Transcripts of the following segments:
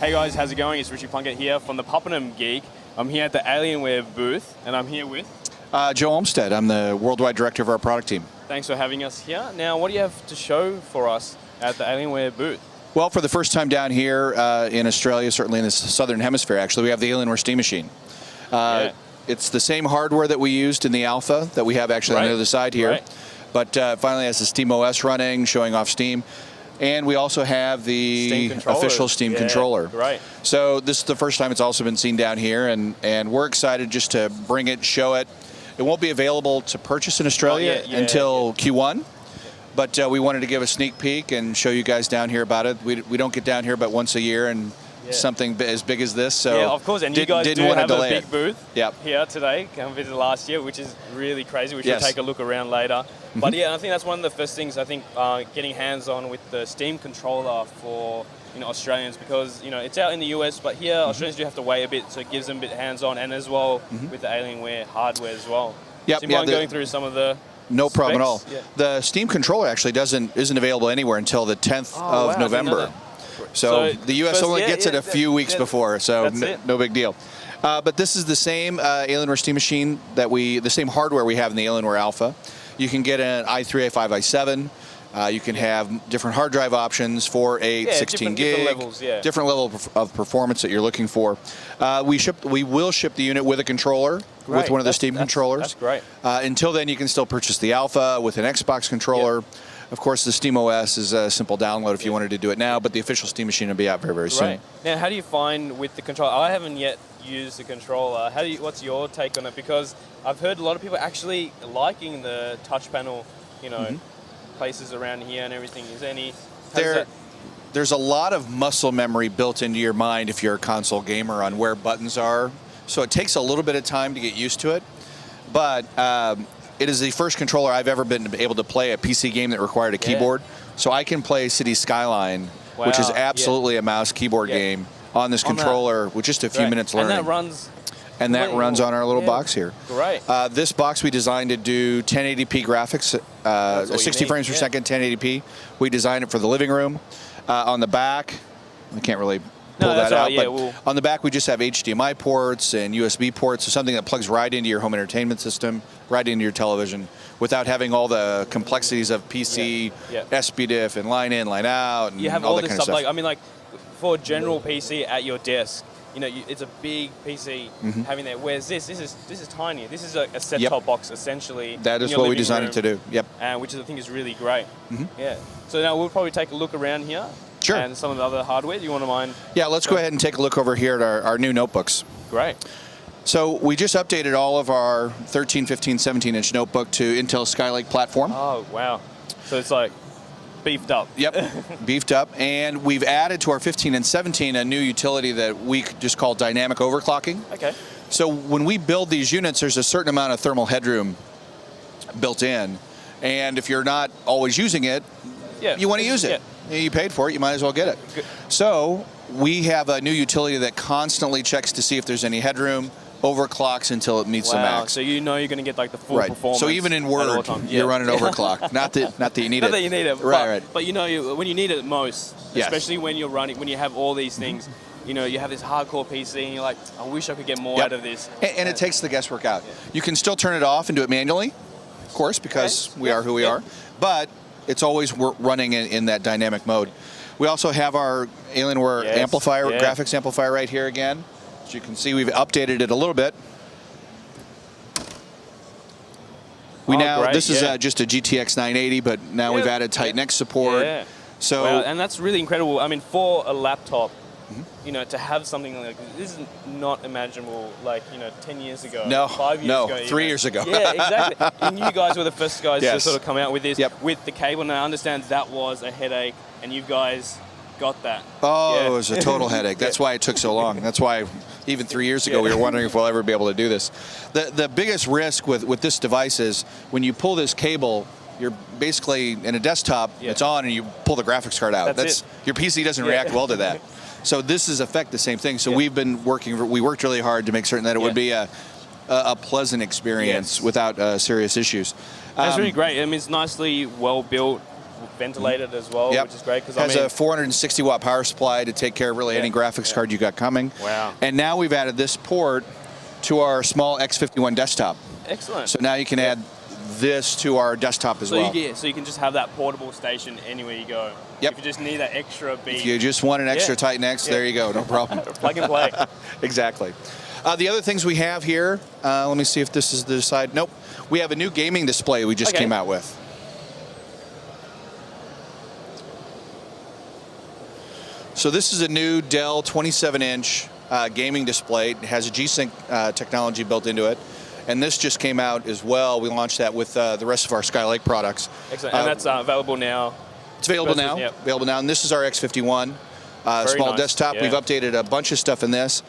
Hey guys, how's it going? It's Ritchie Plunkett here from the Poppenham Geek. I'm here at the Alienware booth, and I'm here with... Joe Olmsted. I'm the worldwide director of our product team. Thanks for having us here. Now, what do you have to show for us at the Alienware booth? Well, for the first time down here in Australia, certainly in the southern hemisphere, actually, we have the AlienWare Steam Machine. It's the same hardware that we used in the Alpha that we have actually on the other side here. But finally has the Steam OS running, showing off Steam. And we also have the official Steam controller. Right. So this is the first time it's also been seen down here, and we're excited just to bring it, show it. It won't be available to purchase in Australia until Q1. But we wanted to give a sneak peek and show you guys down here about it. We don't get down here but once a year, and something as big as this. So yeah, of course. And you guys do have a big booth here today. Come visit last year, which is really crazy. We should take a look around later. But yeah, I think that's one of the first things. I think getting hands-on with the Steam controller for Australians, because it's out in the US, but here Australians do have to wait a bit, so it gives them a bit hands-on, and as well with the Alienware hardware as well. Yep. Do you mind going through some of the No specs? problem at all. The Steam controller actually isn't available anywhere until the 10th of November. So the US only gets it a few weeks before, so no big deal. But this is the same Alienware Steam Machine the same hardware we have in the Alienware Alpha. You can get an i3, i5, i7. You can have different hard drive options, 4, 8, 16 gig, different level of performance that you're looking for. We will ship the unit with a controller, with one of the Steam controllers. That's great. Until then, you can still purchase the Alpha with an Xbox controller. Of course, the Steam OS is a simple download if you wanted to do it now, but the official Steam Machine will be out very, very soon. Now, how do you find with the controller? I haven't yet used the controller. What's your take on it? Because I've heard a lot of people actually liking the touch panel, places around here and everything. Is there any... There's a lot of muscle memory built into your mind if you're a console gamer on where buttons are. So it takes a little bit of time to get used to it. But it is the first controller I've ever been able to play a PC game that required a keyboard. So I can play City Skyline, which is absolutely a mouse keyboard game, on this controller with just a few minutes learning. And that runs on our little box here. Great. This box we designed to do 1080p graphics, 60 frames per second, 1080p. We designed it for the living room. On the back, I can't really pull that out, but on the back we just have HDMI ports and USB ports, so something that plugs right into your home entertainment system, right into your television, without having all the complexities of PC, SPDIF, and line in, line out, and you have all that that kind of stuff. Like, I mean, like for a general PC at your desk, it's a big PC having that. Whereas this is tiny. This is a set-top box essentially. That is what we designed it to do. Which I think is really great. Yeah. So now we'll probably take a look around here. Sure. And some of the other hardware. Do you want to mind? Yeah, let's go ahead and take a look over here at our new notebooks. Great. So we just updated all of our 13, 15, 17-inch notebook to Intel Skylake platform. Oh, wow. So it's like beefed up. Yep, beefed up. And we've added to our 15 and 17 a new utility that we just call dynamic overclocking. Okay. So when we build these units, there's a certain amount of thermal headroom built in. And if you're not always using it, you want to use it. You paid for it, you might as well get it. So we have a new utility that constantly checks to see if there's any headroom, overclocks until it meets the max. So you're going to get like the full performance. So even in Word, you're running overclock. Not that you need it. Not that you need it. Right. But when you need it most, especially when you're running, when you have all these things, you have this hardcore PC and you're like, I wish I could get more out of this. And it takes the guesswork out. You can still turn it off and do it manually, of course, because we are who we are. But it's always running in that dynamic mode. We also have our Alienware amplifier, graphics amplifier right here again. As you can see, we've updated it a little bit. This is just a GTX 980, but now we've added Titan X support. So and that's really incredible. I mean, for a laptop, to have something like this is not imaginable. Like 10 years ago, 5 years ago, 3 years ago. Yeah, exactly. And you guys were the first guys to sort of come out with this with the cable. And I understand that was a headache, and you guys got that. Oh, it was a total headache. That's why it took so long. That's why even 3 years ago we were wondering if we'll ever be able to do this. The biggest risk with this device is when you pull this cable, you're basically in a desktop, it's on, and you pull the graphics card out. Your PC doesn't react well to that. So this is the same thing. So we worked really hard to make certain that it would be a pleasant experience without serious issues. That's really great. I mean, it's nicely well built, ventilated as well, which is great. Because has a 460 watt power supply to take care of really any graphics card you got coming. Wow. And now we've added this port to our small X51 desktop. Excellent. So now you can add this to our desktop as well. So you can just have that portable station anywhere you go. Yep. If you just need that extra beat. If you just want an extra Titan X, there you go, no problem. Plug and play. Exactly. The other things we have here, let me see if this is the side. Nope. We have a new gaming display we just came out with. So this is a new Dell 27-inch gaming display. It has a G-Sync technology built into it. And this just came out as well. We launched that with the rest of our Skylake products. Excellent. And that's available now? It's available now. Yep. Available now. And this is our X51 small desktop. We've updated a bunch of stuff in this.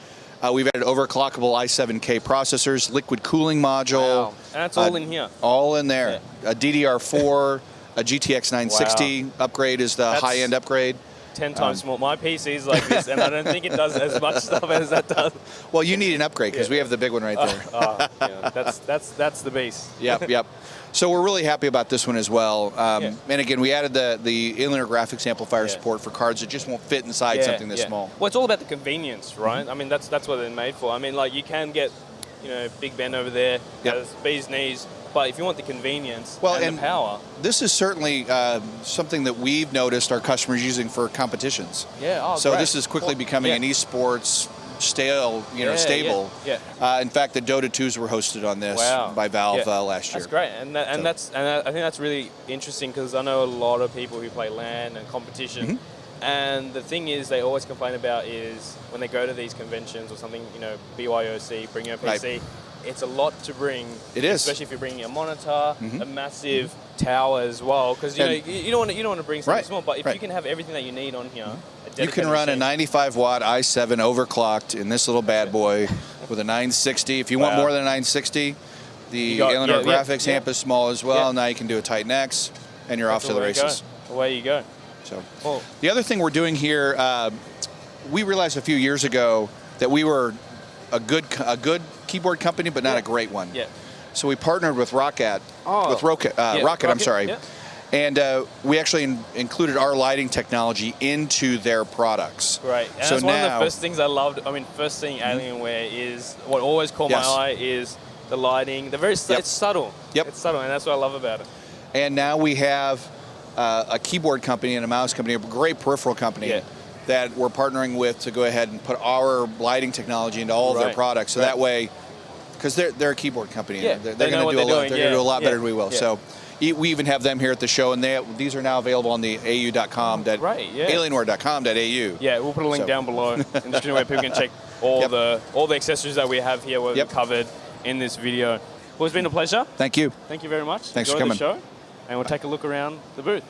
We've added overclockable i7K processors, liquid cooling module. Wow. And that's all in here? All in there. Yeah. A DDR4, a GTX 960 upgrade is the high-end upgrade. 10 times more. My PC is like this, and I don't think it does as much stuff as that does. Well, you need an upgrade because we have the big one right there. That's the beast. Yep. So we're really happy about this one as well. And again, we added the Alienware graphics amplifier support for cards that just won't fit inside something this small. Well, it's all about the convenience, right? I mean, that's what they're made for. I mean, like you can get, Big Ben over there has bee's knees. But if you want the convenience and the power. This is certainly something that we've noticed our customers using for competitions. Yeah, so great. This is quickly becoming an esports stable. Yeah. In fact, the Dota 2s were hosted on this by Valve last year. That's great, and I think that's really interesting because I know a lot of people who play LAN and competition. And the thing is, they always complain about is when they go to these conventions or something, BYOC, bring your PC. Right. It's a lot to bring. It is, especially if you're bringing a monitor, a massive tower as well. Because you don't want to bring something small, but if you can have everything that you need on here, you can run a 95 watt i7 overclocked in this little bad boy with a 960. If you want more than a 960, the Alienware graphics amp is small as well. Now you can do a Titan X, and you're off to the races. Away you go. So the other thing we're doing here, we realized a few years ago that we were a good keyboard company, but not a great one. Yeah. So we partnered with Rocket. Rocket. I'm sorry. Yeah. And we actually included our lighting technology into their products. Right. And so that's one of the first things I loved. I mean, first thing Alienware is what always caught my eye is the lighting. The very it's subtle. Yep. It's subtle, and that's what I love about it. And now we have a keyboard company and a mouse company, a great peripheral company that we're partnering with to go ahead and put our lighting technology into all of their products. So that way, because they're a keyboard company, they're going to do a lot better than we will. So we even have them here at the show, and these are now available on the au.com, alienware.com.au. Yeah, we'll put a link down below in the description where people can check all the accessories that we have here, what we've covered in this video. Well, it's been a pleasure. Thank you. Thank you very much. Thanks for coming. The show, and we'll take a look around the booth.